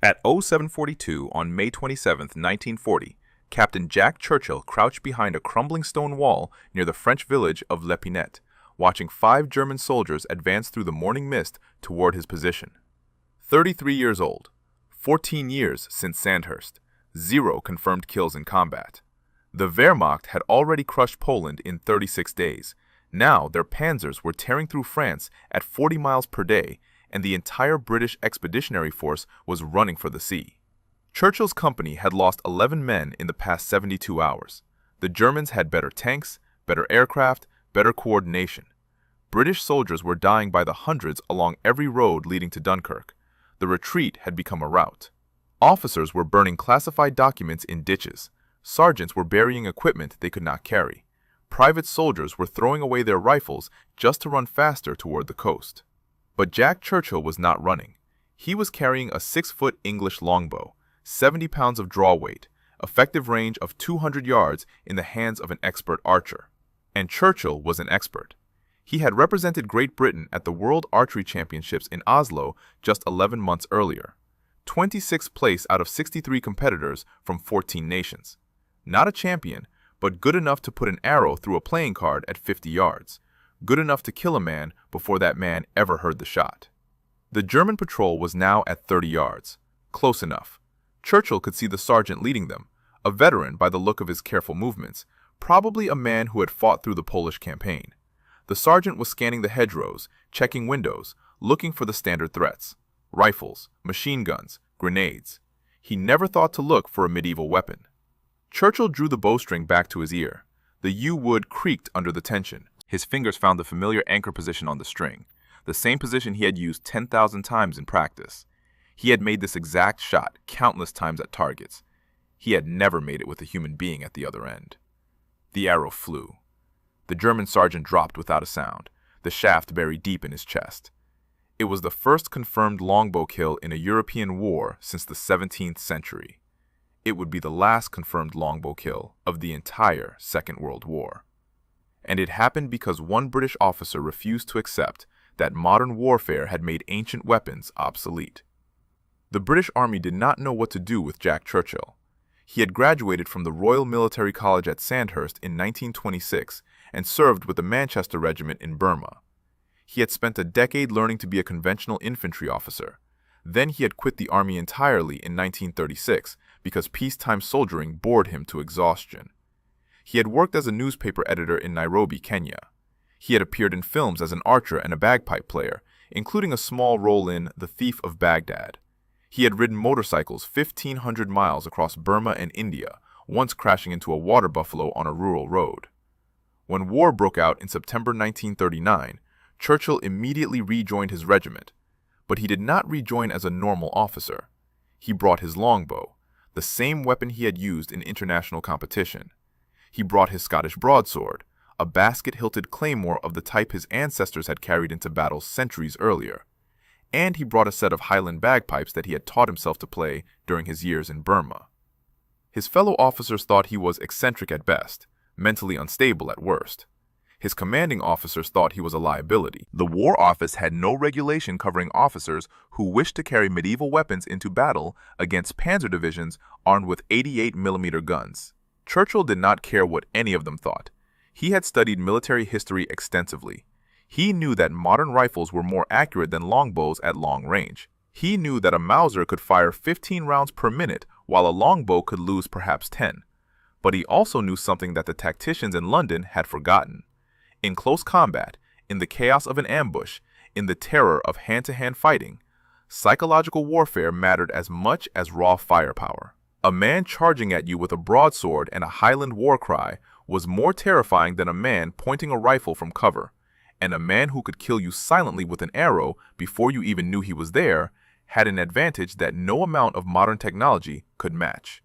At 0742 on May 27, 1940, Captain Jack Churchill crouched behind a crumbling stone wall near the French village of L'Épinette, watching 5 German soldiers advance through the morning mist toward his position. 33 years old, 14 years since Sandhurst, 0 confirmed kills in combat. The Wehrmacht had already crushed Poland in 36 days. Now their Panzers were tearing through France at 40 miles per day, and the entire British Expeditionary Force was running for the sea. Churchill's company had lost 11 men in the past 72 hours. The Germans had better tanks, better aircraft, better coordination. British soldiers were dying by the hundreds along every road leading to Dunkirk. The retreat had become a rout. Officers were burning classified documents in ditches. Sergeants were burying equipment they could not carry. Private soldiers were throwing away their rifles just to run faster toward the coast. But Jack Churchill was not running. He was carrying a 6-foot English longbow, 70 pounds of draw weight, effective range of 200 yards in the hands of an expert archer. And Churchill was an expert. He had represented Great Britain at the World Archery Championships in Oslo just 11 months earlier. 26th place out of 63 competitors from 14 nations. Not a champion, but good enough to put an arrow through a playing card at 50 yards. Good enough to kill a man before that man ever heard the shot. The German patrol was now at 30 yards. Close enough. Churchill could see the sergeant leading them, a veteran by the look of his careful movements, probably a man who had fought through the Polish campaign. The sergeant was scanning the hedgerows, checking windows, looking for the standard threats. Rifles, machine guns, grenades. He never thought to look for a medieval weapon. Churchill drew the bowstring back to his ear. The yew-wood creaked under the tension. His fingers found the familiar anchor position on the string, the same position he had used 10,000 times in practice. He had made this exact shot countless times at targets. He had never made it with a human being at the other end. The arrow flew. The German sergeant dropped without a sound, the shaft buried deep in his chest. It was the first confirmed longbow kill in a European war since the 17th century. It would be the last confirmed longbow kill of the entire Second World War. And it happened because one British officer refused to accept that modern warfare had made ancient weapons obsolete. The British Army did not know what to do with Jack Churchill. He had graduated from the Royal Military College at Sandhurst in 1926 and served with the Manchester Regiment in Burma. He had spent a decade learning to be a conventional infantry officer. Then he had quit the army entirely in 1936 because peacetime soldiering bored him to exhaustion. He had worked as a newspaper editor in Nairobi, Kenya. He had appeared in films as an archer and a bagpipe player, including a small role in The Thief of Baghdad. He had ridden motorcycles 1,500 miles across Burma and India, once crashing into a water buffalo on a rural road. When war broke out in September 1939, Churchill immediately rejoined his regiment. But he did not rejoin as a normal officer. He brought his longbow, the same weapon he had used in international competition. He brought his Scottish broadsword, a basket-hilted claymore of the type his ancestors had carried into battles centuries earlier. And he brought a set of Highland bagpipes that he had taught himself to play during his years in Burma. His fellow officers thought he was eccentric at best, mentally unstable at worst. His commanding officers thought he was a liability. The War Office had no regulation covering officers who wished to carry medieval weapons into battle against panzer divisions armed with 88mm guns. Churchill did not care what any of them thought. He had studied military history extensively. He knew that modern rifles were more accurate than longbows at long range. He knew that a Mauser could fire 15 rounds per minute while a longbow could lose perhaps 10. But he also knew something that the tacticians in London had forgotten. In close combat, in the chaos of an ambush, in the terror of hand-to-hand fighting, psychological warfare mattered as much as raw firepower. A man charging at you with a broadsword and a Highland war cry was more terrifying than a man pointing a rifle from cover, and a man who could kill you silently with an arrow before you even knew he was there had an advantage that no amount of modern technology could match.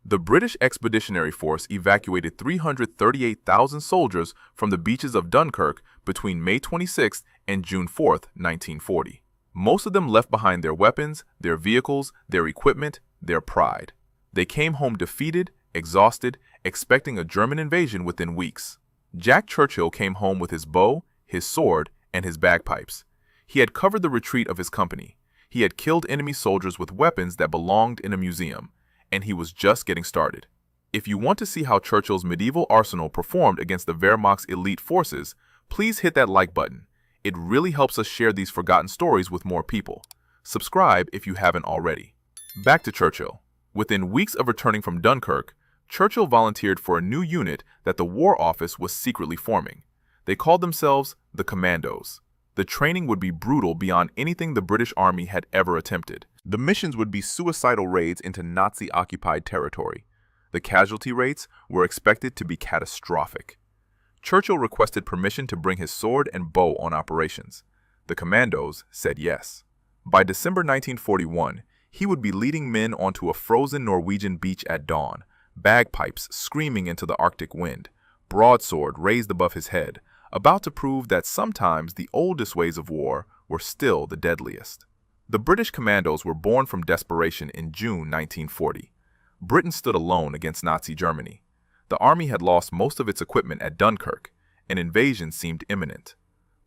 The British Expeditionary Force evacuated 338,000 soldiers from the beaches of Dunkirk between May 26 and June 4, 1940. Most of them left behind their weapons, their vehicles, their equipment, their pride. They came home defeated, exhausted, expecting a German invasion within weeks. Jack Churchill came home with his bow, his sword, and his bagpipes. He had covered the retreat of his company. He had killed enemy soldiers with weapons that belonged in a museum, and he was just getting started. If you want to see how Churchill's medieval arsenal performed against the Wehrmacht's elite forces, please hit that like button. It really helps us share these forgotten stories with more people. Subscribe if you haven't already. Back to Churchill. Within weeks of returning from Dunkirk, Churchill volunteered for a new unit that the War Office was secretly forming. They called themselves the Commandos. The training would be brutal beyond anything the British Army had ever attempted. The missions would be suicidal raids into Nazi-occupied territory. The casualty rates were expected to be catastrophic. Churchill requested permission to bring his sword and bow on operations. The Commandos said yes. By December 1941, he would be leading men onto a frozen Norwegian beach at dawn, bagpipes screaming into the Arctic wind, broadsword raised above his head, about to prove that sometimes the oldest ways of war were still the deadliest. The British Commandos were born from desperation in June 1940. Britain stood alone against Nazi Germany. The army had lost most of its equipment at Dunkirk. An invasion seemed imminent.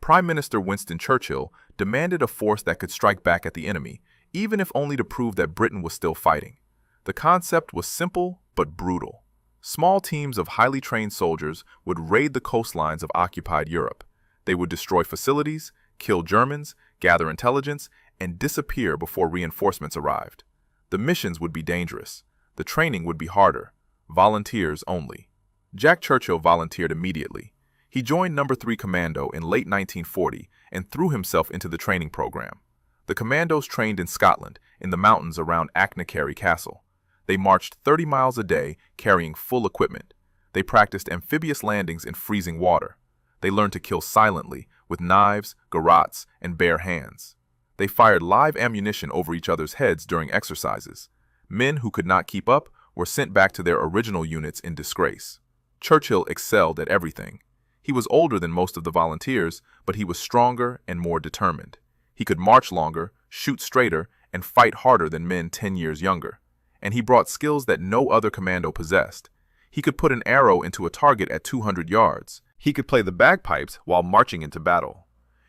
Prime Minister Winston Churchill demanded a force that could strike back at the enemy, even if only to prove that Britain was still fighting. The concept was simple but brutal. Small teams of highly trained soldiers would raid the coastlines of occupied Europe. They would destroy facilities, kill Germans, gather intelligence, and disappear before reinforcements arrived. The missions would be dangerous. The training would be harder. Volunteers only. Jack Churchill volunteered immediately. He joined No. 3 Commando in late 1940 and threw himself into the training program. The Commandos trained in Scotland, in the mountains around Achnacarry Castle. They marched 30 miles a day, carrying full equipment. They practiced amphibious landings in freezing water. They learned to kill silently, with knives, garrots, and bare hands. They fired live ammunition over each other's heads during exercises. Men who could not keep up were sent back to their original units in disgrace. Churchill excelled at everything. He was older than most of the volunteers, but he was stronger and more determined. He could march longer, shoot straighter, and fight harder than men 10 years younger. And he brought skills that no other commando possessed. He could put an arrow into a target at 200 yards. He could play the bagpipes while marching into battle.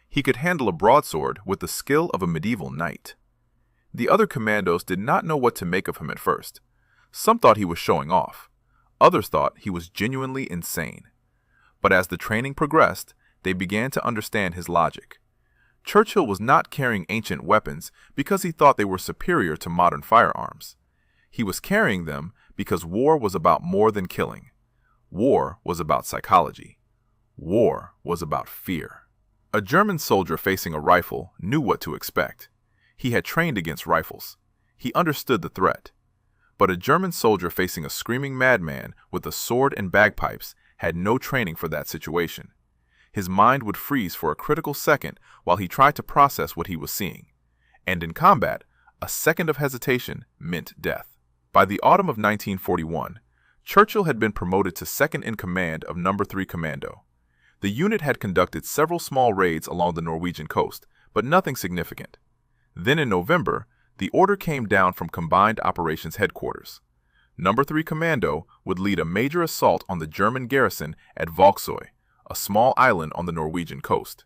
He could handle a broadsword with the skill of a medieval knight. The other commandos did not know what to make of him at first. Some thought he was showing off. Others thought he was genuinely insane. But as the training progressed, they began to understand his logic. Churchill was not carrying ancient weapons because he thought they were superior to modern firearms. He was carrying them because war was about more than killing. War was about psychology. War was about fear. A German soldier facing a rifle knew what to expect. He had trained against rifles. He understood the threat. But a German soldier facing a screaming madman with a sword and bagpipes had no training for that situation. His mind would freeze for a critical second while he tried to process what he was seeing. And in combat, a second of hesitation meant death. By the autumn of 1941, Churchill had been promoted to second in command of No. 3 Commando. The unit had conducted several small raids along the Norwegian coast, but nothing significant. Then in November, the order came down from Combined Operations Headquarters. No. 3 Commando would lead a major assault on the German garrison at Vågsøy, a small island on the Norwegian coast.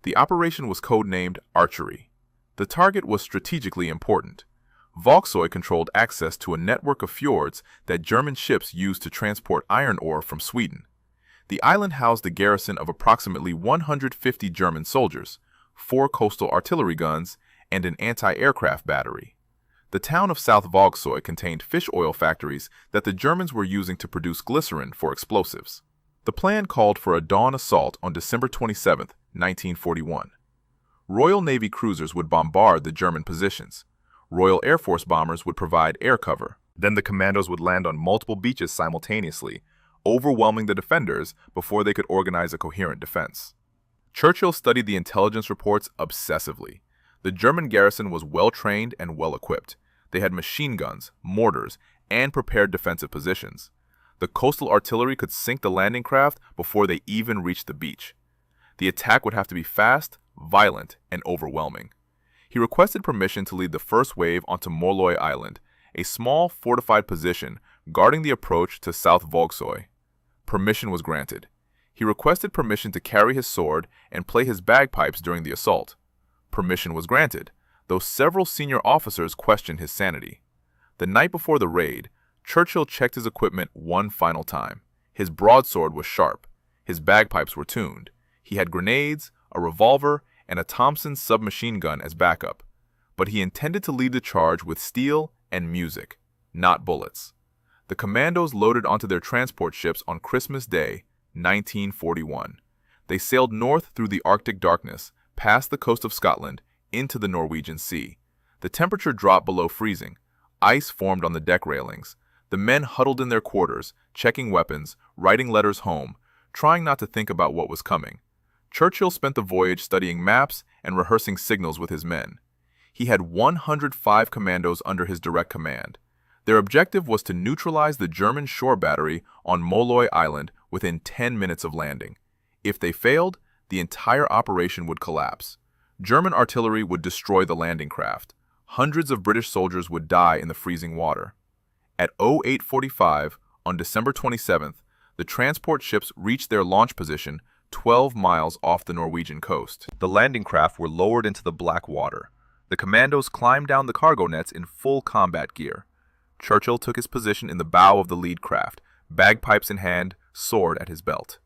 The operation was codenamed Archery. The target was strategically important. Vågsøy controlled access to a network of fjords that German ships used to transport iron ore from Sweden. The island housed a garrison of approximately 150 German soldiers, 4 coastal artillery guns, and an anti-aircraft battery. The town of South Vågsøy contained fish oil factories that the Germans were using to produce glycerin for explosives. The plan called for a dawn assault on December 27, 1941. Royal Navy cruisers would bombard the German positions. Royal Air Force bombers would provide air cover. Then the commandos would land on multiple beaches simultaneously, overwhelming the defenders before they could organize a coherent defense. Churchill studied the intelligence reports obsessively. The German garrison was well-trained and well-equipped. They had machine guns, mortars, and prepared defensive positions. The coastal artillery could sink the landing craft before they even reached the beach. The attack would have to be fast, violent, and overwhelming. He requested permission to lead the first wave onto Moløy Island, a small fortified position guarding the approach to South Vågsøy. Permission was granted. He requested permission to carry his sword and play his bagpipes during the assault. Permission was granted. though several senior officers questioned his sanity. The night before the raid, Churchill checked his equipment one final time. His broadsword was sharp. His bagpipes were tuned. He had grenades, a revolver, and a Thompson submachine gun as backup. But he intended to lead the charge with steel and music, not bullets. The Commandos loaded onto their transport ships on Christmas Day, 1941. They sailed north through the Arctic darkness, past the coast of Scotland, into the Norwegian Sea. The temperature dropped below freezing. Ice formed on the deck railings. The men huddled in their quarters, checking weapons, writing letters home, trying not to think about what was coming. Churchill spent the voyage studying maps and rehearsing signals with his men. He had 105 commandos under his direct command. Their objective was to neutralize the German shore battery on Molloy Island within 10 minutes of landing. If they failed, the entire operation would collapse. German artillery would destroy the landing craft. Hundreds of British soldiers would die in the freezing water. At 08:45 on December 27th, the transport ships reached their launch position 12 miles off the Norwegian coast. The landing craft were lowered into the black water. The commandos climbed down the cargo nets in full combat gear. Churchill took his position in the bow of the lead craft, bagpipes in hand, sword at his belt.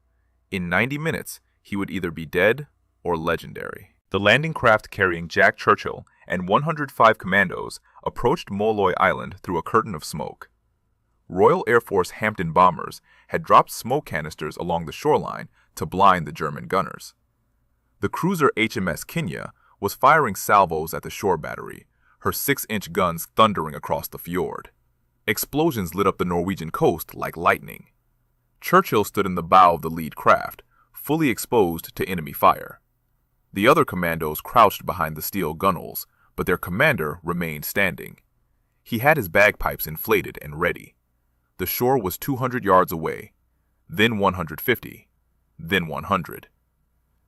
In 90 minutes, he would either be dead or legendary. The landing craft carrying Jack Churchill and 105 commandos approached Molloy Island through a curtain of smoke. Royal Air Force Hampton bombers had dropped smoke canisters along the shoreline to blind the German gunners. The cruiser HMS Kenya was firing salvos at the shore battery, her 6-inch guns thundering across the fjord. Explosions lit up the Norwegian coast like lightning. Churchill stood in the bow of the lead craft, fully exposed to enemy fire. The other commandos crouched behind the steel gunwales, but their commander remained standing. He had his bagpipes inflated and ready. The shore was 200 yards away, then 150, then 100.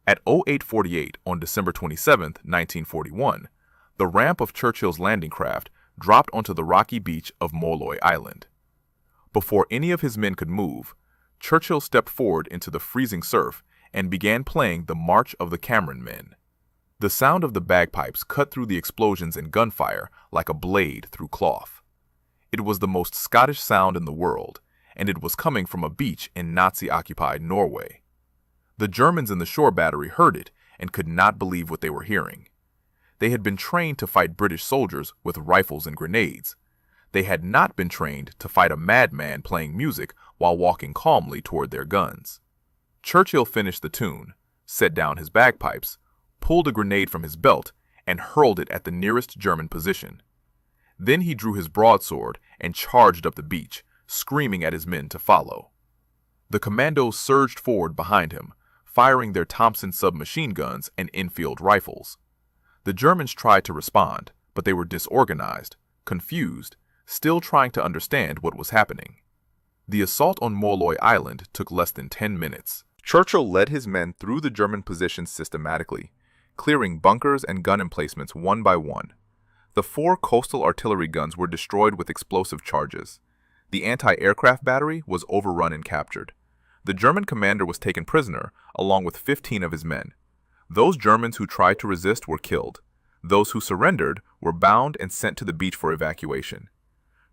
At 08:48 on December 27, 1941, the ramp of Churchill's landing craft dropped onto the rocky beach of Molloy Island. Before any of his men could move, Churchill stepped forward into the freezing surf and began playing the March of the Cameron Men. The sound of the bagpipes cut through the explosions and gunfire like a blade through cloth. It was the most Scottish sound in the world, and it was coming from a beach in Nazi-occupied Norway. The Germans in the shore battery heard it and could not believe what they were hearing. They had been trained to fight British soldiers with rifles and grenades. They had not been trained to fight a madman playing music while walking calmly toward their guns. Churchill finished the tune, set down his bagpipes, pulled a grenade from his belt, and hurled it at the nearest German position. Then he drew his broadsword and charged up the beach, screaming at his men to follow. The commandos surged forward behind him, firing their Thompson submachine guns and Enfield rifles. The Germans tried to respond, but they were disorganized, confused, still trying to understand what was happening. The assault on Molloy Island took less than 10 minutes. Churchill led his men through the German positions systematically, clearing bunkers and gun emplacements one by one. The 4 coastal artillery guns were destroyed with explosive charges. The anti-aircraft battery was overrun and captured. The German commander was taken prisoner, along with 15 of his men. Those Germans who tried to resist were killed. Those who surrendered were bound and sent to the beach for evacuation.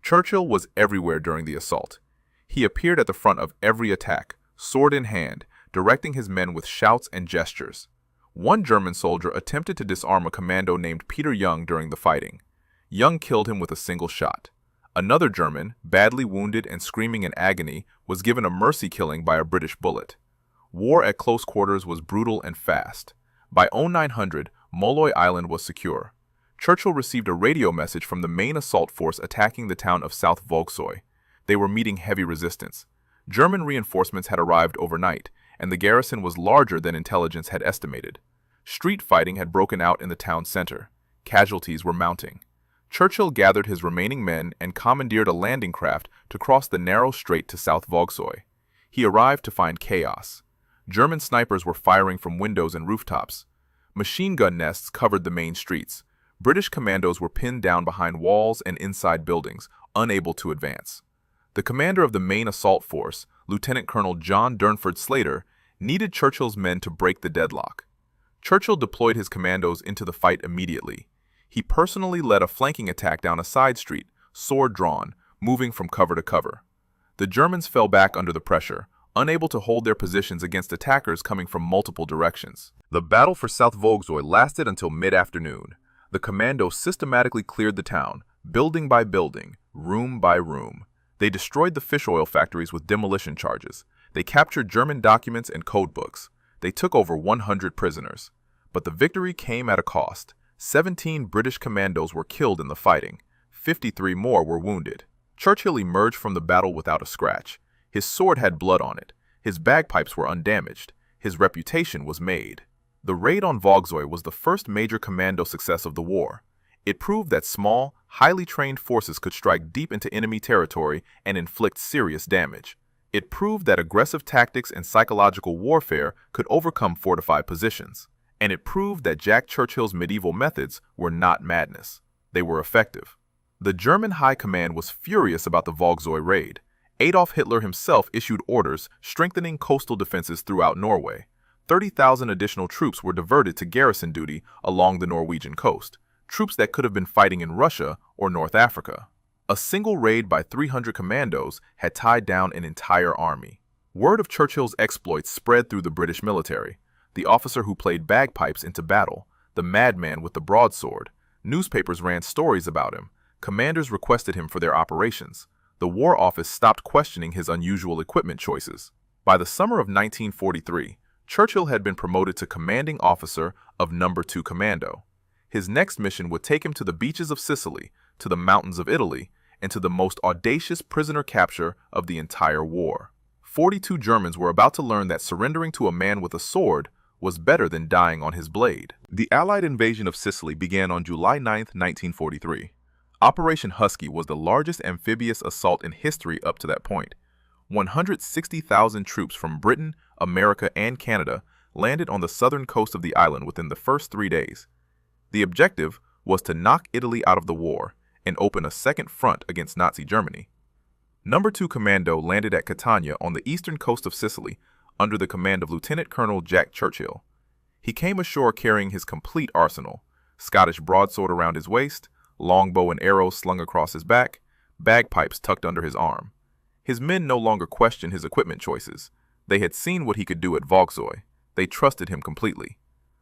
Churchill was everywhere during the assault. He appeared at the front of every attack, sword in hand, directing his men with shouts and gestures. One German soldier attempted to disarm a commando named Peter Young during the fighting. Young killed him with a single shot. Another German, badly wounded and screaming in agony, was given a mercy killing by a British bullet. War at close quarters was brutal and fast. By 0900, Molloy Island was secure. Churchill received a radio message from the main assault force attacking the town of South Volksoy. They were meeting heavy resistance. German reinforcements had arrived overnight, and the garrison was larger than intelligence had estimated. Street fighting had broken out in the town center. Casualties were mounting. Churchill gathered his remaining men and commandeered a landing craft to cross the narrow strait to South Volksoy. He arrived to find chaos. German snipers were firing from windows and rooftops. Machine gun nests covered the main streets. British commandos were pinned down behind walls and inside buildings, unable to advance. The commander of the main assault force, Lieutenant Colonel John Durnford Slater, needed Churchill's men to break the deadlock. Churchill deployed his commandos into the fight immediately. He personally led a flanking attack down a side street, sword drawn, moving from cover to cover. The Germans fell back under the pressure, unable to hold their positions against attackers coming from multiple directions. The battle for South Volgzoy lasted until mid-afternoon. The Commandos systematically cleared the town, building by building, room by room. They destroyed the fish oil factories with demolition charges. They captured German documents and code books. They took over 100 prisoners. But the victory came at a cost. 17 British commandos were killed in the fighting. 53 more were wounded. Churchill emerged from the battle without a scratch. His sword had blood on it. His bagpipes were undamaged. His reputation was made. The raid on Volgzoy was the first major commando success of the war. It proved that small, highly trained forces could strike deep into enemy territory and inflict serious damage. It proved that aggressive tactics and psychological warfare could overcome fortified positions. And it proved that Jack Churchill's medieval methods were not madness. They were effective. The German High Command was furious about the Volgzoy raid. Adolf Hitler himself issued orders strengthening coastal defenses throughout Norway. 30,000 additional troops were diverted to garrison duty along the Norwegian coast, troops that could have been fighting in Russia or North Africa. A single raid by 300 commandos had tied down an entire army. Word of Churchill's exploits spread through the British military. The officer who played bagpipes into battle, the madman with the broadsword. Newspapers ran stories about him. Commanders requested him for their operations. The War Office stopped questioning his unusual equipment choices. By the summer of 1943, Churchill had been promoted to commanding officer of No. 2 Commando. His next mission would take him to the beaches of Sicily, to the mountains of Italy, and to the most audacious prisoner capture of the entire war. 42 Germans were about to learn that surrendering to a man with a sword was better than dying on his blade. The Allied invasion of Sicily began on July 9, 1943. Operation Husky was the largest amphibious assault in history up to that point. 160,000 troops from Britain, America, and Canada landed on the southern coast of the island within the first 3 days. The objective was to knock Italy out of the war and open a second front against Nazi Germany. No. 2 Commando landed at Catania on the eastern coast of Sicily under the command of Lieutenant Colonel Jack Churchill. He came ashore carrying his complete arsenal: Scottish broadsword around his waist, longbow and arrows slung across his back, bagpipes tucked under his arm. His men no longer questioned his equipment choices. They had seen what he could do at Volgzoy. They trusted him completely.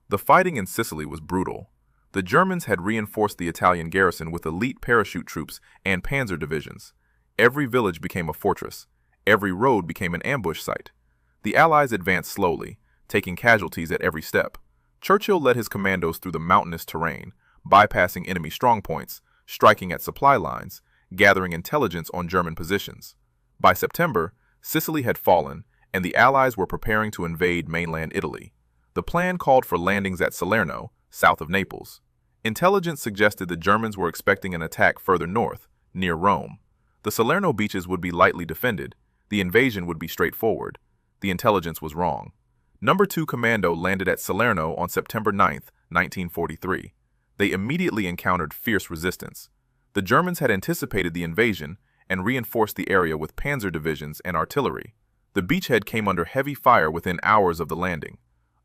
The fighting in Sicily was brutal. The Germans had reinforced the Italian garrison with elite parachute troops and panzer divisions. Every village became a fortress. Every road became an ambush site. The Allies advanced slowly, taking casualties at every step. Churchill led his commandos through the mountainous terrain, bypassing enemy strongpoints, striking at supply lines, gathering intelligence on German positions. By September, Sicily had fallen, and the Allies were preparing to invade mainland Italy. The plan called for landings at Salerno, south of Naples. Intelligence suggested the Germans were expecting an attack further north, near Rome. The Salerno beaches would be lightly defended. The invasion would be straightforward. The intelligence was wrong. No. 2 Commando landed at Salerno on September 9, 1943. They immediately encountered fierce resistance. The Germans had anticipated the invasion and reinforced the area with panzer divisions and artillery. The beachhead came under heavy fire within hours of the landing.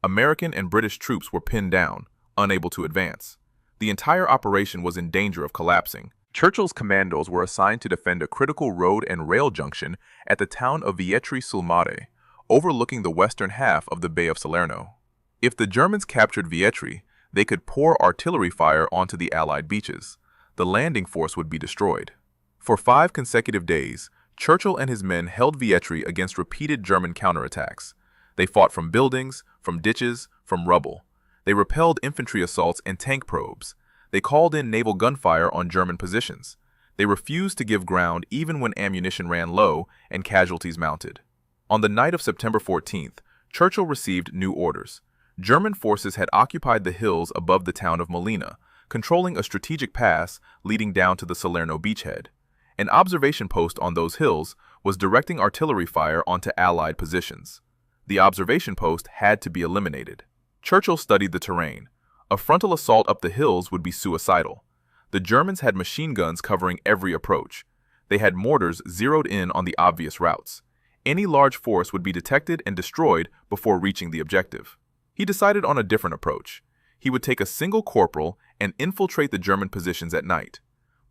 American and British troops were pinned down, unable to advance. The entire operation was in danger of collapsing. Churchill's commandos were assigned to defend a critical road and rail junction at the town of Vietri sul Mare, overlooking the western half of the Bay of Salerno. If the Germans captured Vietri, they could pour artillery fire onto the Allied beaches. The landing force would be destroyed. For 5 consecutive days, Churchill and his men held Vietri against repeated German counterattacks. They fought from buildings, from ditches, from rubble. They repelled infantry assaults and tank probes. They called in naval gunfire on German positions. They refused to give ground even when ammunition ran low and casualties mounted. On the night of September 14th, Churchill received new orders. German forces had occupied the hills above the town of Molina, controlling a strategic pass leading down to the Salerno beachhead. An observation post on those hills was directing artillery fire onto Allied positions. The observation post had to be eliminated. Churchill studied the terrain. A frontal assault up the hills would be suicidal. The Germans had machine guns covering every approach. They had mortars zeroed in on the obvious routes. Any large force would be detected and destroyed before reaching the objective. He decided on a different approach. He would take a single corporal and infiltrate the German positions at night.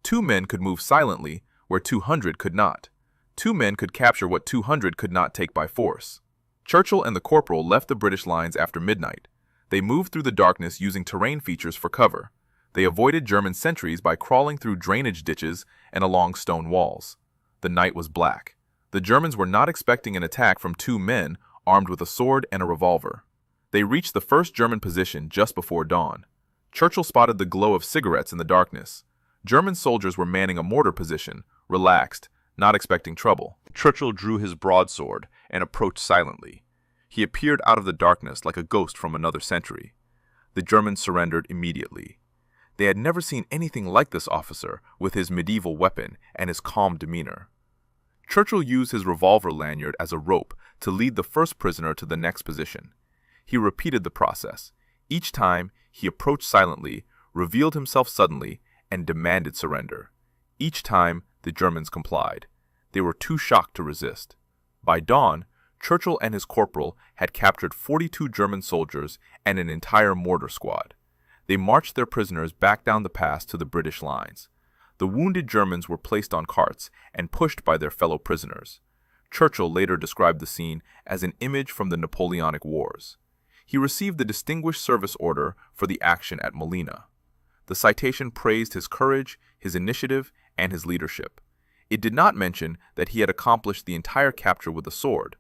2 men could move silently where 200 could not. 2 men could capture what 200 could not take by force. Churchill and the corporal left the British lines after midnight. They moved through the darkness using terrain features for cover. They avoided German sentries by crawling through drainage ditches and along stone walls. The night was black. The Germans were not expecting an attack from 2 men armed with a sword and a revolver. They reached the first German position just before dawn. Churchill spotted the glow of cigarettes in the darkness. German soldiers were manning a mortar position, relaxed, not expecting trouble. Churchill drew his broadsword and approached silently. He appeared out of the darkness like a ghost from another century. The Germans surrendered immediately. They had never seen anything like this officer with his medieval weapon and his calm demeanor. Churchill used his revolver lanyard as a rope to lead the first prisoner to the next position. He repeated the process. Each time, he approached silently, revealed himself suddenly, and demanded surrender. Each time, the Germans complied. They were too shocked to resist. By dawn, Churchill and his corporal had captured 42 German soldiers and an entire mortar squad. They marched their prisoners back down the pass to the British lines. The wounded Germans were placed on carts and pushed by their fellow prisoners. Churchill later described the scene as an image from the Napoleonic Wars. He received the Distinguished Service Order for the action at Molina. The citation praised his courage, his initiative, and his leadership. It did not mention that he had accomplished the entire capture with a sword.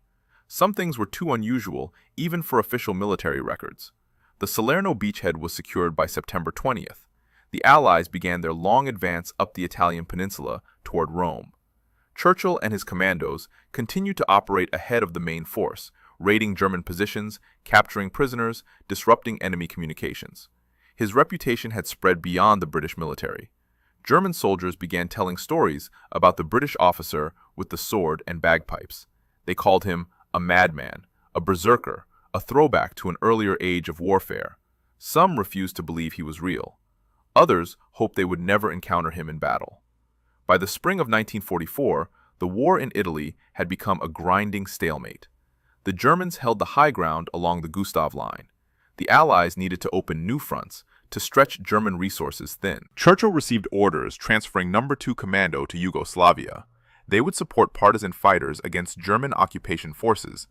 Some things were too unusual, even for official military records. The Salerno beachhead was secured by September 20th. The Allies began their long advance up the Italian peninsula toward Rome. Churchill and his commandos continued to operate ahead of the main force, raiding German positions, capturing prisoners, disrupting enemy communications. His reputation had spread beyond the British military. German soldiers began telling stories about the British officer with the sword and bagpipes. They called him a madman, a berserker, a throwback to an earlier age of warfare. Some refused to believe he was real. Others hoped they would never encounter him in battle. By the spring of 1944, the war in Italy had become a grinding stalemate. The Germans held the high ground along the Gustav Line. The Allies needed to open new fronts to stretch German resources thin. Churchill received orders transferring No. 2 Commando to Yugoslavia. They would support partisan fighters against German occupation forces.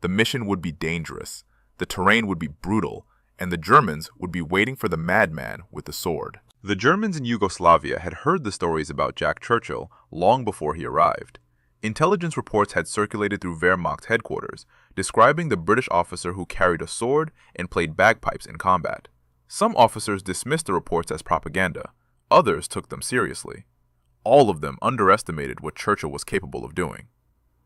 The mission would be dangerous, the terrain would be brutal, and the Germans would be waiting for the madman with the sword. The Germans in Yugoslavia had heard the stories about Jack Churchill long before he arrived. Intelligence reports had circulated through Wehrmacht headquarters, describing the British officer who carried a sword and played bagpipes in combat. Some officers dismissed the reports as propaganda. Others took them seriously. All of them underestimated what Churchill was capable of doing.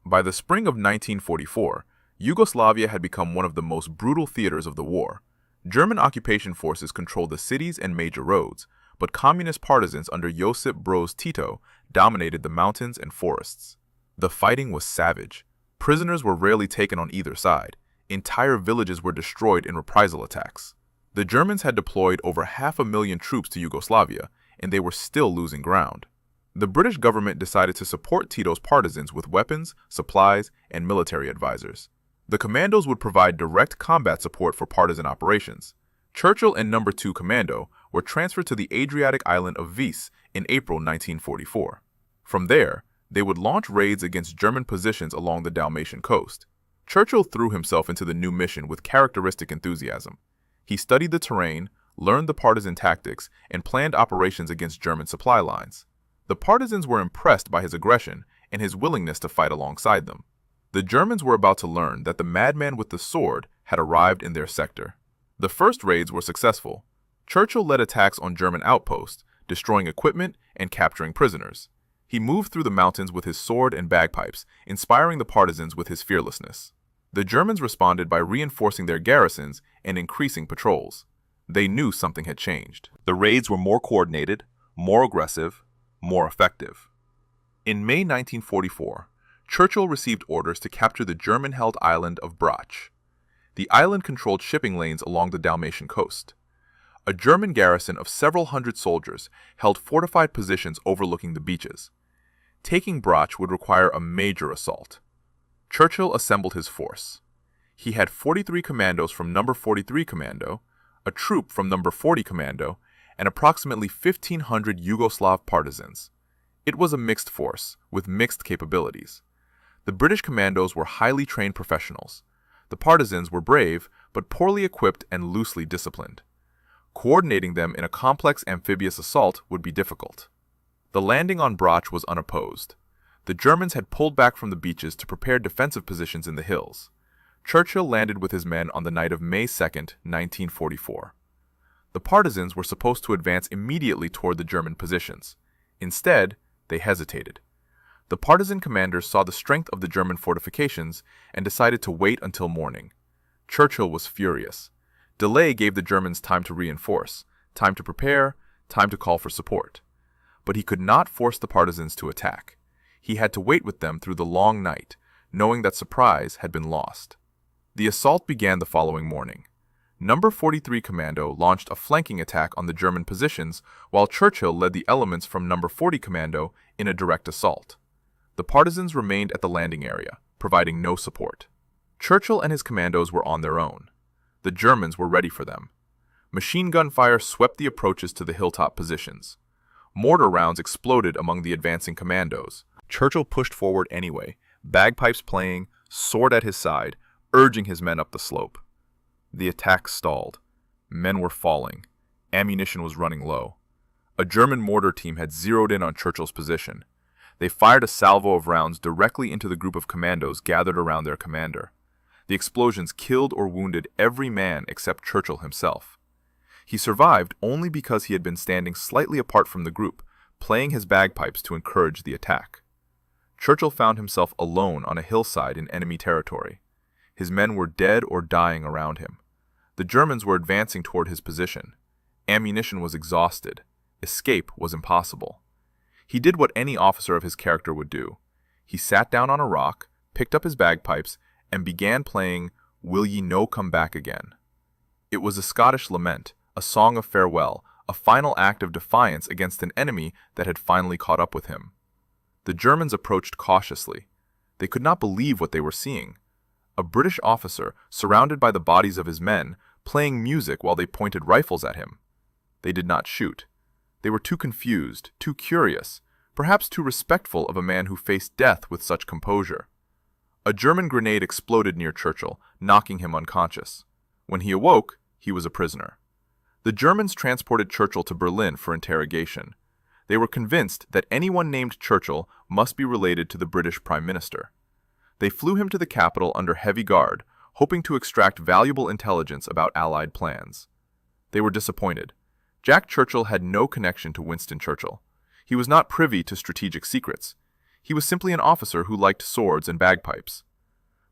By the spring of 1944, Yugoslavia had become one of the most brutal theaters of the war. German occupation forces controlled the cities and major roads, but communist partisans under Josip Broz Tito dominated the mountains and forests. The fighting was savage. Prisoners were rarely taken on either side. Entire villages were destroyed in reprisal attacks. The Germans had deployed over 500,000 troops to Yugoslavia, and they were still losing ground. The British government decided to support Tito's partisans with weapons, supplies, and military advisors. The Commandos would provide direct combat support for partisan operations. Churchill and No. 2 Commando were transferred to the Adriatic island of Vis in April 1944. From there, they would launch raids against German positions along the Dalmatian coast. Churchill threw himself into the new mission with characteristic enthusiasm. He studied the terrain, learned the partisan tactics, and planned operations against German supply lines. The partisans were impressed by his aggression and his willingness to fight alongside them. The Germans were about to learn that the madman with the sword had arrived in their sector. The first raids were successful. Churchill led attacks on German outposts, destroying equipment and capturing prisoners. He moved through the mountains with his sword and bagpipes, inspiring the partisans with his fearlessness. The Germans responded by reinforcing their garrisons and increasing patrols. They knew something had changed. The raids were more coordinated, more aggressive, more effective. In May 1944, Churchill received orders to capture the German-held island of Brach. The island controlled shipping lanes along the Dalmatian coast. A German garrison of several hundred soldiers held fortified positions overlooking the beaches. Taking Brach would require a major assault. Churchill assembled his force. He had 43 commandos from No. 43 Commando, a troop from No. 40 Commando, and approximately 1,500 Yugoslav partisans. It was a mixed force, with mixed capabilities. The British commandos were highly trained professionals. The partisans were brave, but poorly equipped and loosely disciplined. Coordinating them in a complex amphibious assault would be difficult. The landing on Broch was unopposed. The Germans had pulled back from the beaches to prepare defensive positions in the hills. Churchill landed with his men on the night of May 2, 1944. The partisans were supposed to advance immediately toward the German positions. Instead, they hesitated. The partisan commanders saw the strength of the German fortifications and decided to wait until morning. Churchill was furious. Delay gave the Germans time to reinforce, time to prepare, time to call for support. But he could not force the partisans to attack. He had to wait with them through the long night, knowing that surprise had been lost. The assault began the following morning. No. 43 Commando launched a flanking attack on the German positions, while Churchill led the elements from No. 40 Commando in a direct assault. The partisans remained at the landing area, providing no support. Churchill and his commandos were on their own. The Germans were ready for them. Machine gun fire swept the approaches to the hilltop positions. Mortar rounds exploded among the advancing commandos. Churchill pushed forward anyway, bagpipes playing, sword at his side, urging his men up the slope. The attack stalled. Men were falling. Ammunition was running low. A German mortar team had zeroed in on Churchill's position. They fired a salvo of rounds directly into the group of commandos gathered around their commander. The explosions killed or wounded every man except Churchill himself. He survived only because he had been standing slightly apart from the group, playing his bagpipes to encourage the attack. Churchill found himself alone on a hillside in enemy territory. His men were dead or dying around him. The Germans were advancing toward his position. Ammunition was exhausted. Escape was impossible. He did what any officer of his character would do. He sat down on a rock, picked up his bagpipes, and began playing "Will Ye No Come Back Again." It was a Scottish lament, a song of farewell, a final act of defiance against an enemy that had finally caught up with him. The Germans approached cautiously. They could not believe what they were seeing. A British officer, surrounded by the bodies of his men, playing music while they pointed rifles at him. They did not shoot. They were too confused, too curious, perhaps too respectful of a man who faced death with such composure. A German grenade exploded near Churchill, knocking him unconscious. When he awoke, he was a prisoner. The Germans transported Churchill to Berlin for interrogation. They were convinced that anyone named Churchill must be related to the British Prime Minister. They flew him to the capital under heavy guard, hoping to extract valuable intelligence about Allied plans. They were disappointed. Jack Churchill had no connection to Winston Churchill. He was not privy to strategic secrets. He was simply an officer who liked swords and bagpipes.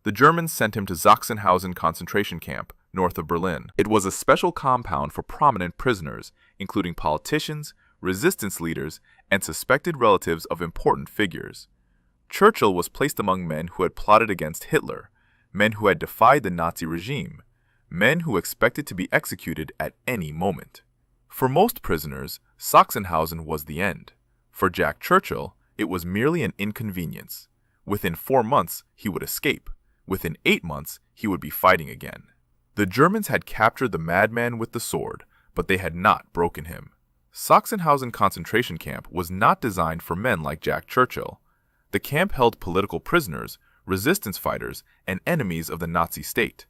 The Germans sent him to Sachsenhausen concentration camp, north of Berlin. It was a special compound for prominent prisoners, including politicians, resistance leaders, and suspected relatives of important figures. Churchill was placed among men who had plotted against Hitler, men who had defied the Nazi regime, men who expected to be executed at any moment. For most prisoners, Sachsenhausen was the end. For Jack Churchill, it was merely an inconvenience. Within 4 months, he would escape. Within 8 months, he would be fighting again. The Germans had captured the madman with the sword, but they had not broken him. Sachsenhausen concentration camp was not designed for men like Jack Churchill. The camp held political prisoners, resistance fighters, and enemies of the Nazi state.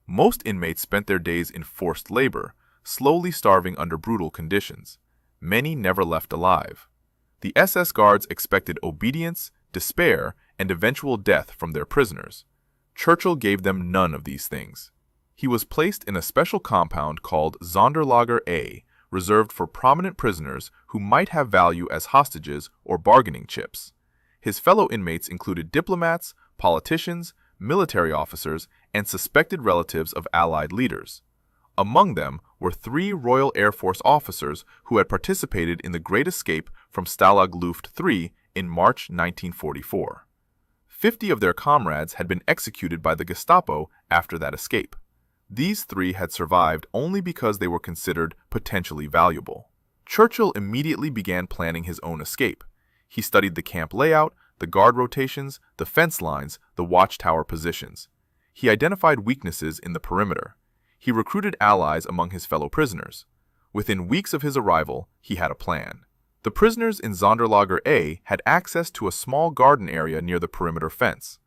Most inmates spent their days in forced labor, slowly starving under brutal conditions. Many never left alive. The SS guards expected obedience, despair, and eventual death from their prisoners. Churchill gave them none of these things. He was placed in a special compound called Sonderlager A, reserved for prominent prisoners who might have value as hostages or bargaining chips. His fellow inmates included diplomats, politicians, military officers, and suspected relatives of Allied leaders. Among them were 3 Royal Air Force officers who had participated in the Great Escape from Stalag Luft III in March 1944. 50 of their comrades had been executed by the Gestapo after that escape. These 3 had survived only because they were considered potentially valuable. Churchill immediately began planning his own escape. He studied the camp layout, the guard rotations, the fence lines, the watchtower positions. He identified weaknesses in the perimeter. He recruited allies among his fellow prisoners. Within weeks of his arrival, he had a plan. The prisoners in Sonderlager A had access to a small garden area near the perimeter fence.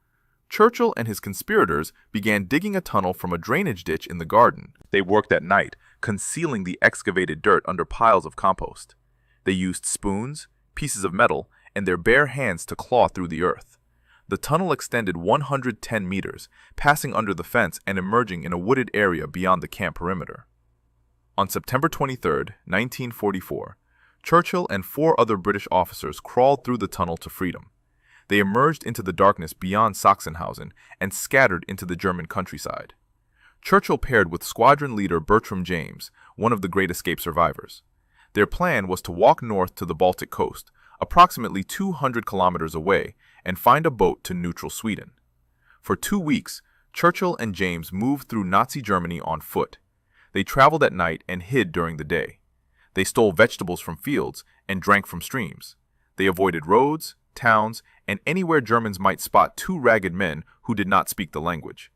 Churchill and his conspirators began digging a tunnel from a drainage ditch in the garden. They worked at night, concealing the excavated dirt under piles of compost. They used spoons, pieces of metal, and their bare hands to claw through the earth. The tunnel extended 110 meters, passing under the fence and emerging in a wooded area beyond the camp perimeter. On September 23, 1944, Churchill and 4 other British officers crawled through the tunnel to freedom. They emerged into the darkness beyond Sachsenhausen and scattered into the German countryside. Churchill paired with squadron leader Bertram James, one of the Great Escape survivors. Their plan was to walk north to the Baltic coast, approximately 200 kilometers away, and find a boat to neutral Sweden. For 2 weeks, Churchill and James moved through Nazi Germany on foot. They traveled at night and hid during the day. They stole vegetables from fields and drank from streams. They avoided roads, towns, and anywhere Germans might spot 2 ragged men who did not speak the language.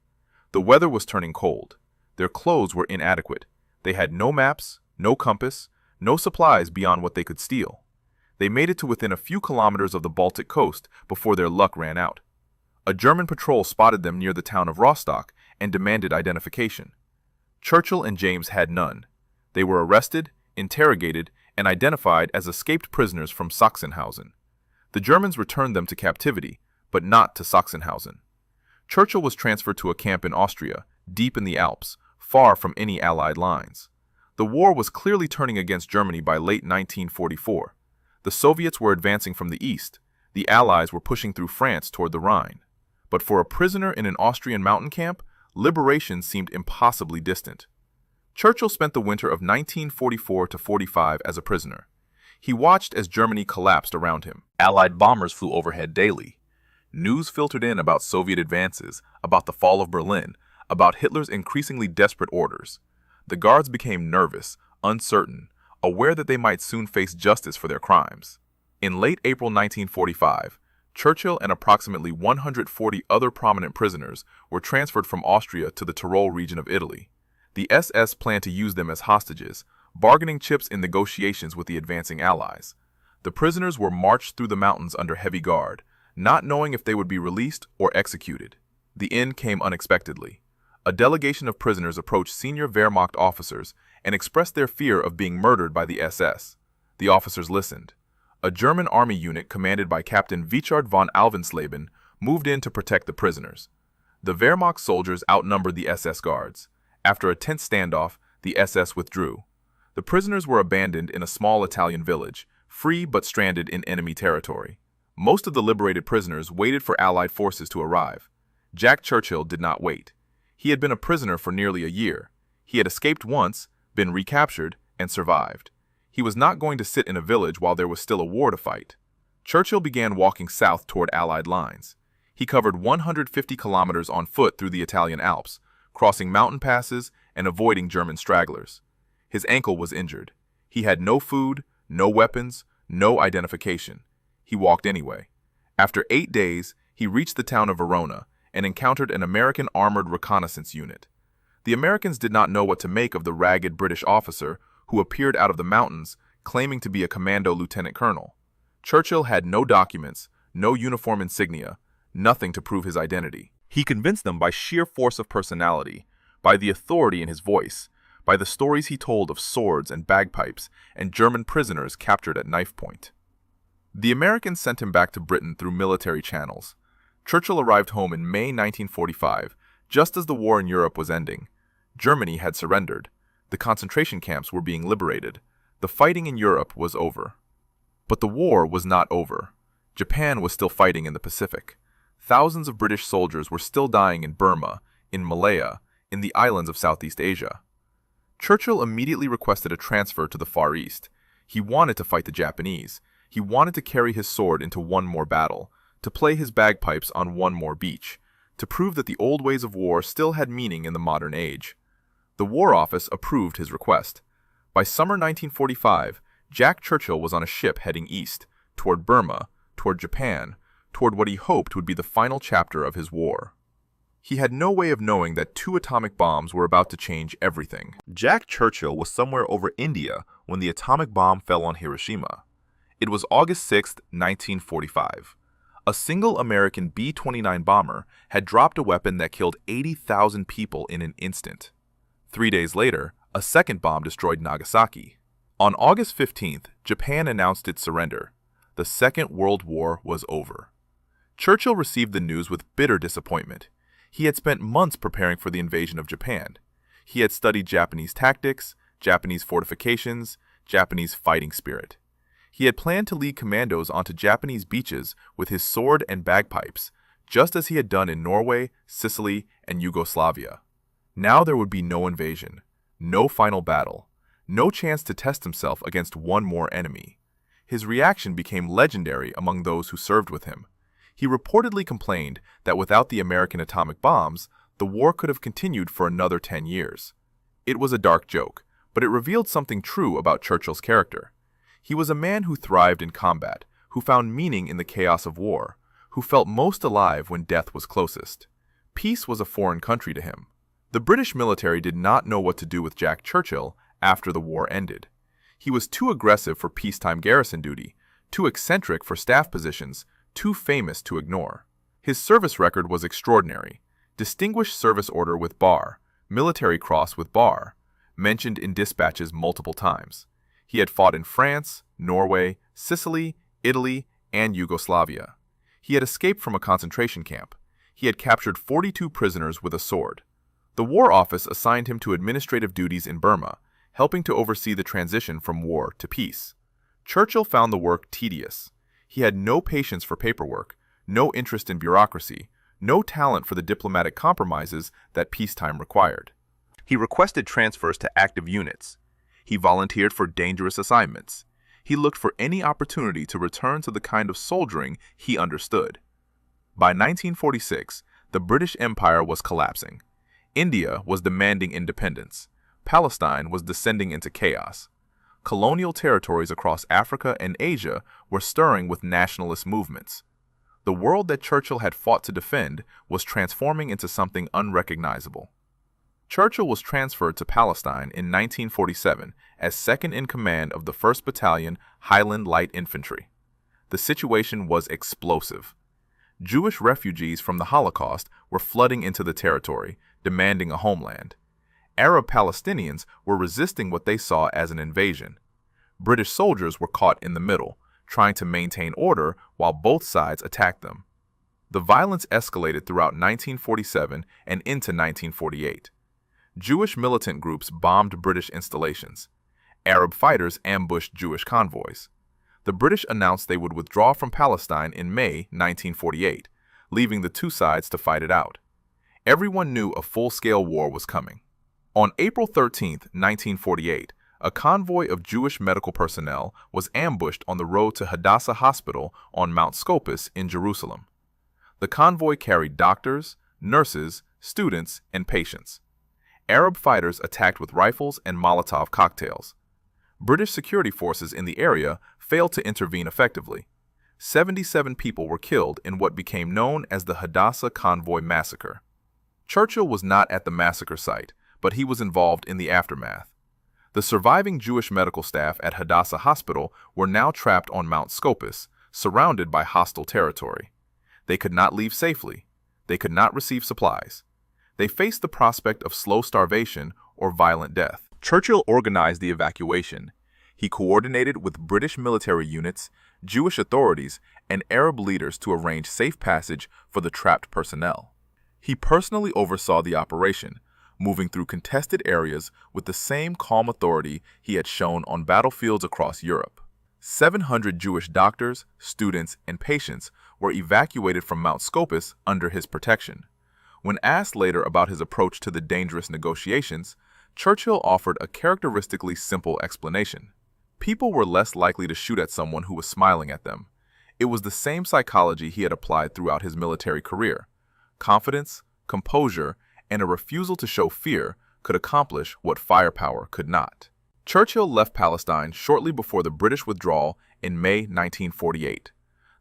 The weather was turning cold. Their clothes were inadequate. They had no maps, no compass, no supplies beyond what they could steal. They made it to within a few kilometers of the Baltic coast before their luck ran out. A German patrol spotted them near the town of Rostock and demanded identification. Churchill and James had none. They were arrested, interrogated, and identified as escaped prisoners from Sachsenhausen. The Germans returned them to captivity, but not to Sachsenhausen. Churchill was transferred to a camp in Austria, deep in the Alps, far from any Allied lines. The war was clearly turning against Germany by late 1944. The Soviets were advancing from the east. The Allies were pushing through France toward the Rhine. But for a prisoner in an Austrian mountain camp, liberation seemed impossibly distant. Churchill spent the winter of 1944-45 as a prisoner. He watched as Germany collapsed around him. Allied bombers flew overhead daily. News filtered in about Soviet advances, about the fall of Berlin, about Hitler's increasingly desperate orders. The guards became nervous, uncertain, aware that they might soon face justice for their crimes. In late April 1945, Churchill and approximately 140 other prominent prisoners were transferred from Austria to the Tyrol region of Italy. The SS planned to use them as hostages, bargaining chips in negotiations with the advancing Allies. The prisoners were marched through the mountains under heavy guard, not knowing if they would be released or executed. The end came unexpectedly. A delegation of prisoners approached senior Wehrmacht officers and expressed their fear of being murdered by the SS. The officers listened. A German army unit commanded by Captain Wiechard von Alvensleben moved in to protect the prisoners. The Wehrmacht soldiers outnumbered the SS guards. After a tense standoff, the SS withdrew. The prisoners were abandoned in a small Italian village, free but stranded in enemy territory. Most of the liberated prisoners waited for Allied forces to arrive. Jack Churchill did not wait. He had been a prisoner for nearly a year. He had escaped once, been recaptured, and survived. He was not going to sit in a village while there was still a war to fight. Churchill began walking south toward Allied lines. He covered 150 kilometers on foot through the Italian Alps, crossing mountain passes and avoiding German stragglers. His ankle was injured. He had no food, no weapons, no identification. He walked anyway. After 8 days, he reached the town of Verona and encountered an American armored reconnaissance unit. The Americans did not know what to make of the ragged British officer who appeared out of the mountains claiming to be a commando lieutenant colonel. Churchill had no documents, no uniform insignia, nothing to prove his identity. He convinced them by sheer force of personality, by the authority in his voice, by the stories he told of swords and bagpipes and German prisoners captured at knife point. The Americans sent him back to Britain through military channels. Churchill arrived home in May 1945, just as the war in Europe was ending. Germany had surrendered. The concentration camps were being liberated. The fighting in Europe was over. But the war was not over. Japan was still fighting in the Pacific. Thousands of British soldiers were still dying in Burma, in Malaya, in the islands of Southeast Asia. Churchill immediately requested a transfer to the Far East. He wanted to fight the Japanese. He wanted to carry his sword into one more battle, to play his bagpipes on one more beach, to prove that the old ways of war still had meaning in the modern age. The War Office approved his request. By summer 1945, Jack Churchill was on a ship heading east, toward Burma, toward Japan, toward what he hoped would be the final chapter of his war. He had no way of knowing that 2 atomic bombs were about to change everything. Jack Churchill was somewhere over India when the atomic bomb fell on Hiroshima. It was August 6, 1945. A single American B-29 bomber had dropped a weapon that killed 80,000 people in an instant. 3 days later, a second bomb destroyed Nagasaki. On August 15th, Japan announced its surrender. The Second World War was over. Churchill received the news with bitter disappointment. He had spent months preparing for the invasion of Japan. He had studied Japanese tactics, Japanese fortifications, Japanese fighting spirit. He had planned to lead commandos onto Japanese beaches with his sword and bagpipes, just as he had done in Norway, Sicily, and Yugoslavia. Now there would be no invasion, no final battle, no chance to test himself against one more enemy. His reaction became legendary among those who served with him. He reportedly complained that without the American atomic bombs, the war could have continued for another 10 years. It was a dark joke, but it revealed something true about Churchill's character. He was a man who thrived in combat, who found meaning in the chaos of war, who felt most alive when death was closest. Peace was a foreign country to him. The British military did not know what to do with Jack Churchill after the war ended. He was too aggressive for peacetime garrison duty, too eccentric for staff positions, too famous to ignore. His service record was extraordinary. Distinguished Service Order with bar, Military Cross with bar, mentioned in dispatches multiple times. He had fought in France, Norway, Sicily, Italy, and Yugoslavia. He had escaped from a concentration camp. He had captured 42 prisoners with a sword. The War Office assigned him to administrative duties in Burma, helping to oversee the transition from war to peace. Churchill found the work tedious. He had no patience for paperwork, no interest in bureaucracy, no talent for the diplomatic compromises that peacetime required. He requested transfers to active units. He volunteered for dangerous assignments. He looked for any opportunity to return to the kind of soldiering he understood. By 1946, the British Empire was collapsing. India was demanding independence. Palestine was descending into chaos. Colonial territories across Africa and Asia were stirring with nationalist movements. The world that Churchill had fought to defend was transforming into something unrecognizable. Churchill was transferred to Palestine in 1947 as second in command of the 1st Battalion Highland Light Infantry. The situation was explosive. Jewish refugees from the Holocaust were flooding into the territory, demanding a homeland. Arab Palestinians were resisting what they saw as an invasion. British soldiers were caught in the middle, trying to maintain order while both sides attacked them. The violence escalated throughout 1947 and into 1948. Jewish militant groups bombed British installations. Arab fighters ambushed Jewish convoys. The British announced they would withdraw from Palestine in May 1948, leaving the two sides to fight it out. Everyone knew a full-scale war was coming. On April 13, 1948, a convoy of Jewish medical personnel was ambushed on the road to Hadassah Hospital on Mount Scopus in Jerusalem. The convoy carried doctors, nurses, students, and patients. Arab fighters attacked with rifles and Molotov cocktails. British security forces in the area failed to intervene effectively. 77 people were killed in what became known as the Hadassah Convoy Massacre. Churchill was not at the massacre site, but he was involved in the aftermath. The surviving Jewish medical staff at Hadassah Hospital were now trapped on Mount Scopus, surrounded by hostile territory. They could not leave safely. They could not receive supplies. They faced the prospect of slow starvation or violent death. Churchill organized the evacuation. He coordinated with British military units, Jewish authorities, and Arab leaders to arrange safe passage for the trapped personnel. He personally oversaw the operation, moving through contested areas with the same calm authority he had shown on battlefields across Europe. 700 Jewish doctors, students, and patients were evacuated from Mount Scopus under his protection. When asked later about his approach to the dangerous negotiations, Churchill offered a characteristically simple explanation. People were less likely to shoot at someone who was smiling at them. It was the same psychology he had applied throughout his military career. Confidence, composure, and a refusal to show fear could accomplish what firepower could not. Churchill left Palestine shortly before the British withdrawal in May 1948.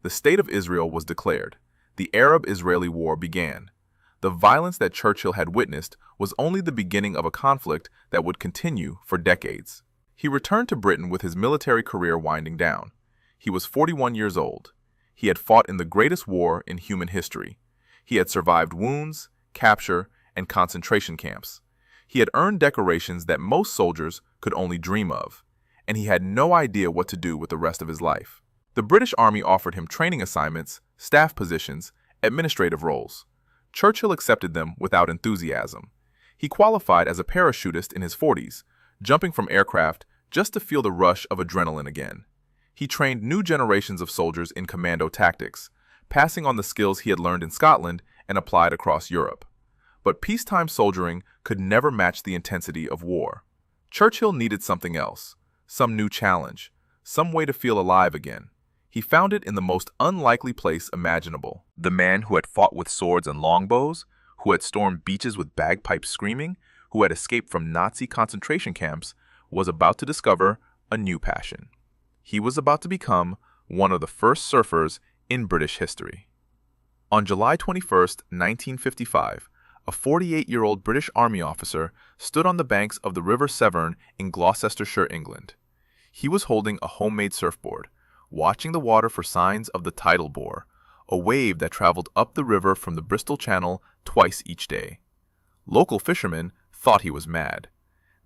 The State of Israel was declared. The Arab-Israeli War began. The violence that Churchill had witnessed was only the beginning of a conflict that would continue for decades. He returned to Britain with his military career winding down. He was 41 years old. He had fought in the greatest war in human history. He had survived wounds, capture, and concentration camps. He had earned decorations that most soldiers could only dream of, and he had no idea what to do with the rest of his life. The British Army offered him training assignments, staff positions, administrative roles. Churchill accepted them without enthusiasm. He qualified as a parachutist in his 40s, jumping from aircraft just to feel the rush of adrenaline again. He trained new generations of soldiers in commando tactics, passing on the skills he had learned in Scotland and applied across Europe. But peacetime soldiering could never match the intensity of war. Churchill needed something else, some new challenge, some way to feel alive again. He found it in the most unlikely place imaginable. The man who had fought with swords and longbows, who had stormed beaches with bagpipes screaming, who had escaped from Nazi concentration camps, was about to discover a new passion. He was about to become one of the first surfers in British history. On July 21, 1955, a 48-year-old British Army officer stood on the banks of the River Severn in Gloucestershire, England. He was holding a homemade surfboard, watching the water for signs of the tidal bore, a wave that traveled up the river from the Bristol Channel twice each day. Local fishermen thought he was mad.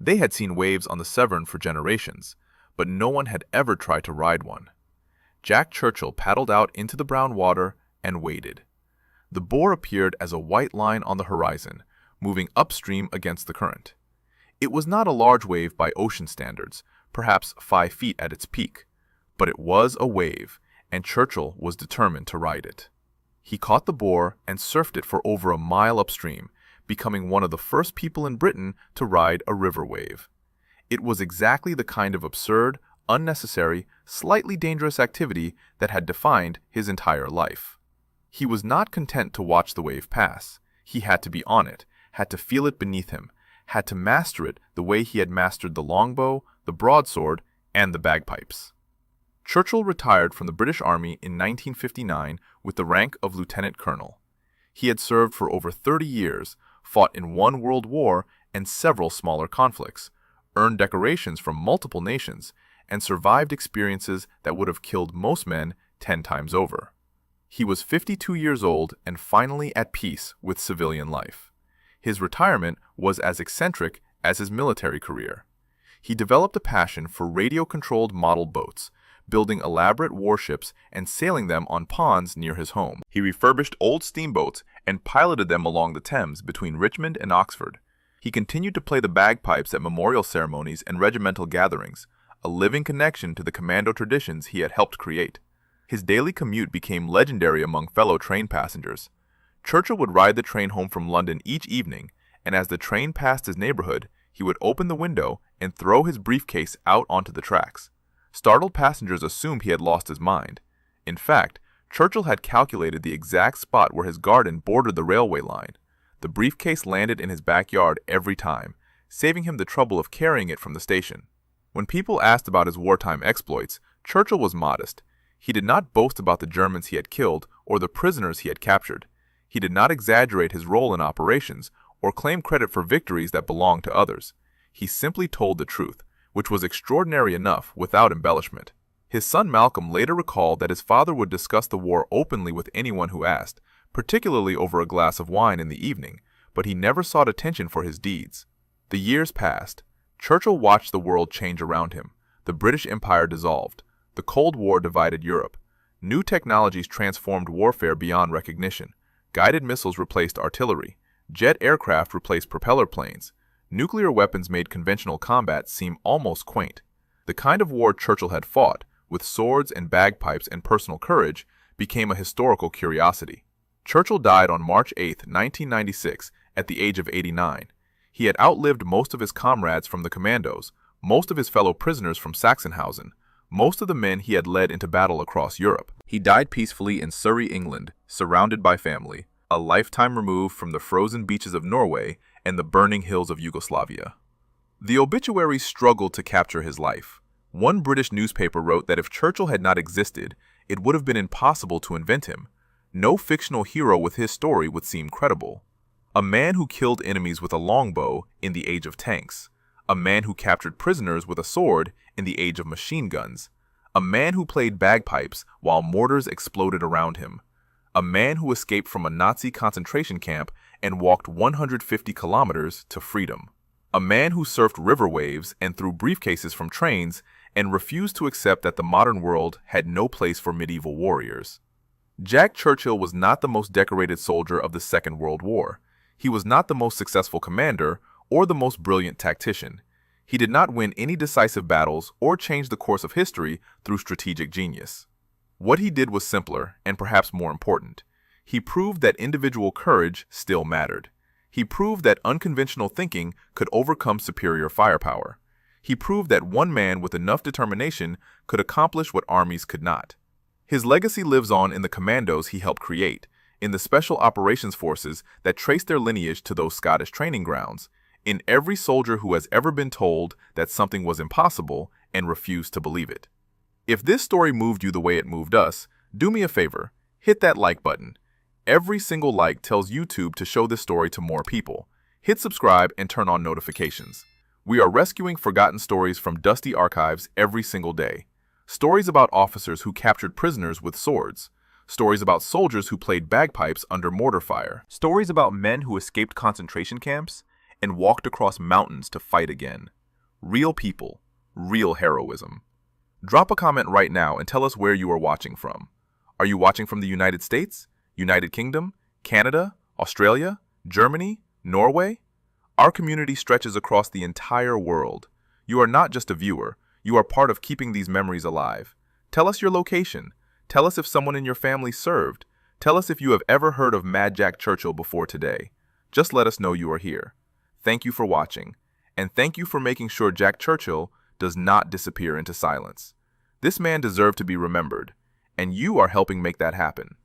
They had seen waves on the Severn for generations, but no one had ever tried to ride one. Jack Churchill paddled out into the brown water and waited. The bore appeared as a white line on the horizon, moving upstream against the current. It was not a large wave by ocean standards, perhaps 5 feet at its peak, but it was a wave, and Churchill was determined to ride it. He caught the bore and surfed it for over a mile upstream, becoming one of the first people in Britain to ride a river wave. It was exactly the kind of absurd, unnecessary, slightly dangerous activity that had defined his entire life. He was not content to watch the wave pass. He had to be on it, had to feel it beneath him, had to master it the way he had mastered the longbow, the broadsword, and the bagpipes. Churchill retired from the British Army in 1959 with the rank of lieutenant colonel. He had served for over 30 years, fought in one world war and several smaller conflicts, earned decorations from multiple nations, and survived experiences that would have killed most men 10 times over. He was 52 years old and finally at peace with civilian life. His retirement was as eccentric as his military career. He developed a passion for radio-controlled model boats, building elaborate warships and sailing them on ponds near his home. He refurbished old steamboats and piloted them along the Thames between Richmond and Oxford. He continued to play the bagpipes at memorial ceremonies and regimental gatherings, a living connection to the commando traditions he had helped create. His daily commute became legendary among fellow train passengers. Churchill would ride the train home from London each evening, and as the train passed his neighborhood, he would open the window and throw his briefcase out onto the tracks. Startled passengers assumed he had lost his mind. In fact, Churchill had calculated the exact spot where his garden bordered the railway line. The briefcase landed in his backyard every time, saving him the trouble of carrying it from the station. When people asked about his wartime exploits, Churchill was modest. He did not boast about the Germans he had killed or the prisoners he had captured. He did not exaggerate his role in operations or claim credit for victories that belonged to others. He simply told the truth, which was extraordinary enough without embellishment. His son Malcolm later recalled that his father would discuss the war openly with anyone who asked, particularly over a glass of wine in the evening, but he never sought attention for his deeds. The years passed. Churchill watched the world change around him. The British Empire dissolved. The Cold War divided Europe. New technologies transformed warfare beyond recognition. Guided missiles replaced artillery. Jet aircraft replaced propeller planes. Nuclear weapons made conventional combat seem almost quaint. The kind of war Churchill had fought, with swords and bagpipes and personal courage, became a historical curiosity. Churchill died on March 8, 1996, at the age of 89. He had outlived most of his comrades from the Commandos, most of his fellow prisoners from Sachsenhausen, most of the men he had led into battle across Europe. He died peacefully in Surrey, England, surrounded by family, a lifetime removed from the frozen beaches of Norway and the burning hills of Yugoslavia. The obituaries struggled to capture his life. One British newspaper wrote that if Churchill had not existed, it would have been impossible to invent him. No fictional hero with his story would seem credible. A man who killed enemies with a longbow in the age of tanks. A man who captured prisoners with a sword in the age of machine guns. A man who played bagpipes while mortars exploded around him. A man who escaped from a Nazi concentration camp and walked 150 kilometers to freedom. A man who surfed river waves and threw briefcases from trains and refused to accept that the modern world had no place for medieval warriors. Jack Churchill was not the most decorated soldier of the Second World War. He was not the most successful commander or the most brilliant tactician. He did not win any decisive battles or change the course of history through strategic genius. What he did was simpler and perhaps more important. He proved that individual courage still mattered. He proved that unconventional thinking could overcome superior firepower. He proved that one man with enough determination could accomplish what armies could not. His legacy lives on in the Commandos he helped create, in the Special Operations Forces that trace their lineage to those Scottish training grounds, in every soldier who has ever been told that something was impossible and refused to believe it. If this story moved you the way it moved us, do me a favor, hit that like button. Every single like tells YouTube to show this story to more people. Hit subscribe and turn on notifications. We are rescuing forgotten stories from dusty archives every single day. Stories about officers who captured prisoners with swords. Stories about soldiers who played bagpipes under mortar fire. Stories about men who escaped concentration camps and walked across mountains to fight again. Real people, real heroism. Drop a comment right now and tell us where you are watching from. Are you watching from the United States, United Kingdom, Canada, Australia, Germany, Norway? Our community stretches across the entire world. You are not just a viewer, you are part of keeping these memories alive. Tell us your location. Tell us if someone in your family served. Tell us if you have ever heard of Mad Jack Churchill before today. Just let us know you are here. Thank you for watching, and thank you for making sure Jack Churchill does not disappear into silence. This man deserved to be remembered, and you are helping make that happen.